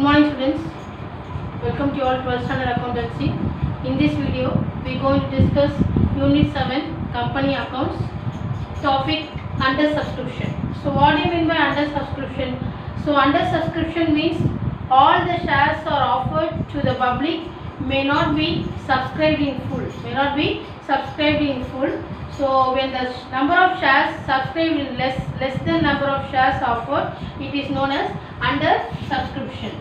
Good morning students, welcome to you all 12th standard accountancy. In this video we are going to discuss unit 7 company accounts, topic under subscription. So what do you mean by under subscription? So under subscription means all the shares are offered to the public may not be subscribed in full, So when the number of shares subscribed is less than number of shares offered, it is known as under subscription.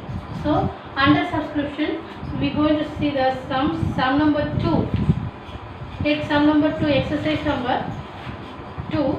So under subscription we are going to see the sum number 2. Take sum number 2, exercise number 2.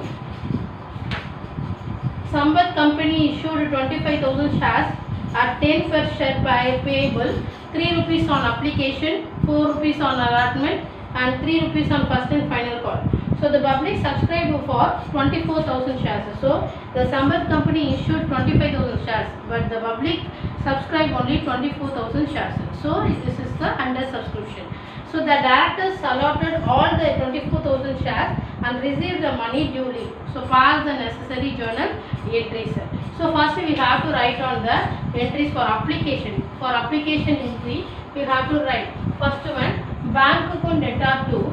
Samvat company issued 25,000 shares at 10 per share payable, 3 rupees on application, 4 rupees on allotment and 3 rupees on first and final call. So the public subscribed for 24,000 shares. So the Samvat company issued 25,000 shares, but the public subscribed only 24,000 shares. So this is the under subscription. So the directors allotted all the 24,000 shares and received the money duly. So pass the necessary journal entries. So first we have to write on the entries for application. For application entry we have to write first one, bank account debtor to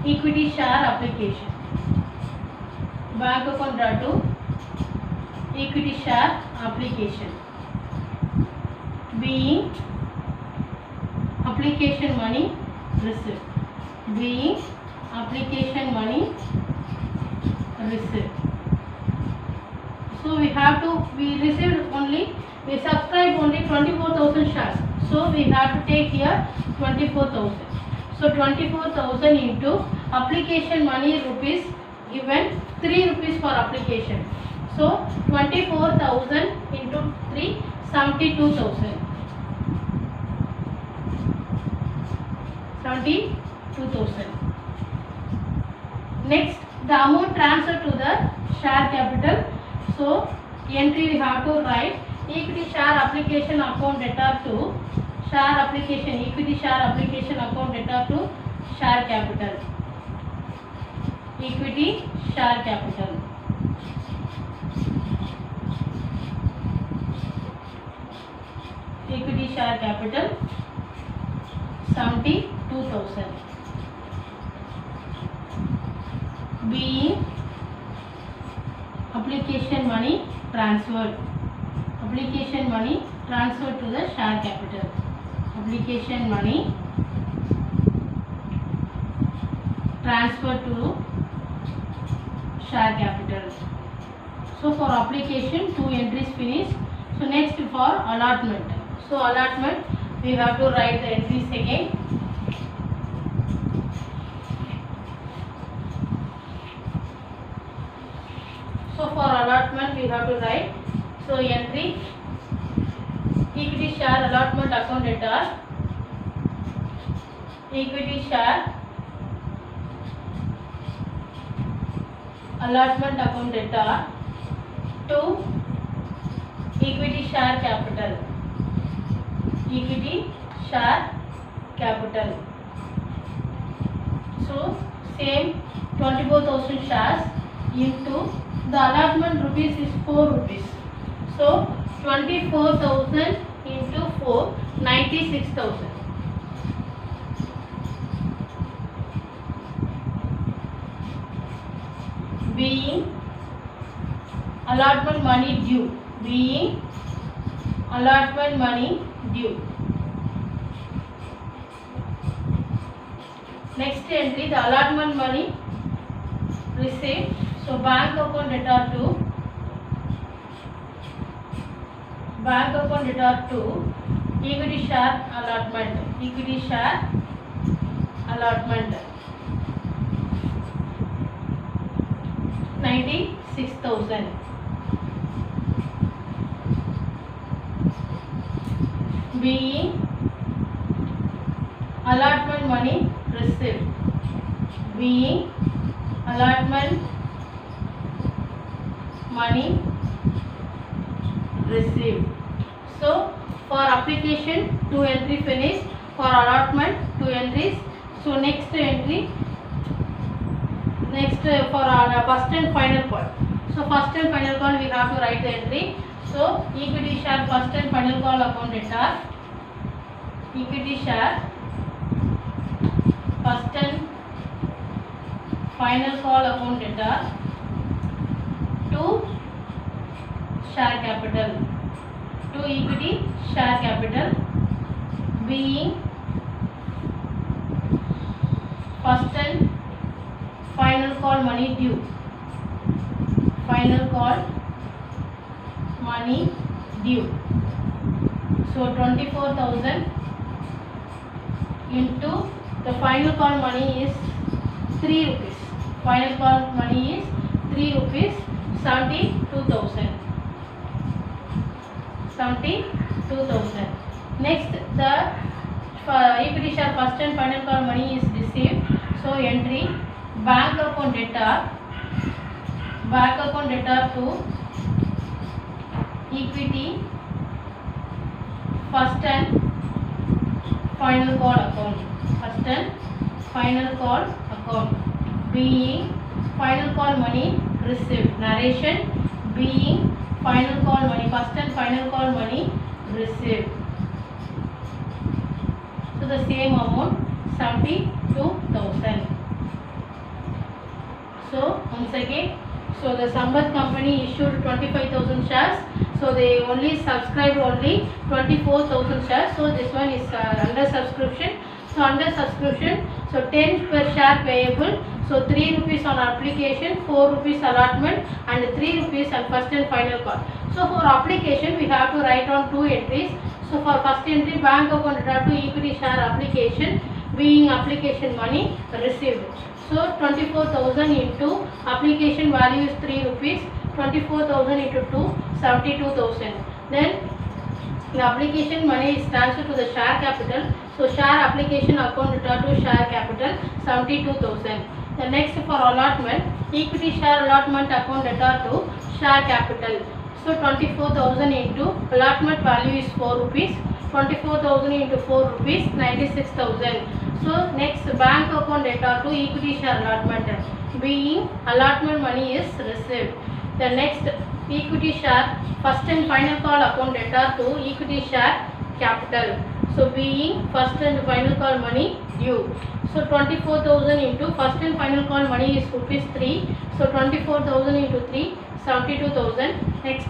equity share application. Bank account debtor to equity share application being application money received. So we subscribe only 24,000 shares. So we have to take here 24,000. So 24,000 into application money rupees given 3 rupees for application. So 24,000 into 3, 72,000. 72,000. Next, the amount transferred to the share capital. So entry we have to write equity share application account debtor to share application, equity share application account debtor to share capital. Equity share capital. Equity share capital 72,000 being application money transferred. Application money transferred to the share capital. Application money transferred to share capital. So for application 2 entries finished. So next for allotment. So allotment we have to write the entries again. So for allotment we have to write, so entry equity share allotment account debtor, equity share allotment account debtor to equity share capital. Equity share capital. So same 24,000 shares into the allotment rupees is 4 rupees. So 24,000 into 4, 96,000. Being allotment money due. Being allotment money due. Next entry, the allotment money received. So bank account debtor to equity share allotment. Equity share allotment 96,000 being allotment money received. Being allotment money received. So for application 2 entry finished, for allotment 2 entries. So next entry Next for our first and final call. So first and final call we have to write the entry. So equity share first and final call account debtor. Equity share first and final call account debtor to share capital, to equity share capital being first and final call money due, final call money due. So 24,000 into the final call money is 3 rupees. Final call money is 3 rupees, 72,000. 72,000. Next, the equity share first and final call money is received. So entry bank account debtor to equity first and final call account. First and final call account being final call money received. Narration being final call money, first and final call money received. So the same amount 72,000. So once again, so the Samvat company issued 25,000 shares. So they only subscribed only 24,000 shares. So this one is under subscription. So under subscription, so 10 per share payable. So 3 rupees on application, 4 rupees allotment, and 3 rupees on first and final call. So for application, we have to write on 2 entries. So for first entry, bank account debtor to equity share application being application money received. So 24,000 into application value is 3 rupees. 24,000 into 2, 72,000. Then the application money is transferred to the share capital. So share application account debtor to share capital 72,000. The next for allotment, equity share allotment account debtor to share capital. So 24,000 into allotment value is 4 rupees. 24,000 into 4 rupees, 96,000. So next bank account debtor to equity share allotment being allotment money is received. The next equity share first and final call account debtor to equity share capital. So being first and final call money due. So 24,000 into first and final call money is rupees 3. So 24,000 into 3, 72,000. Next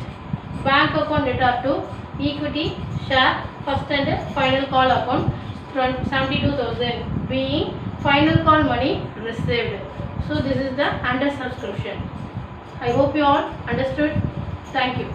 bank account debtor to equity share first and final call account 72,000 being final call money received. So this is the under subscription. I hope you all understood. Thank you.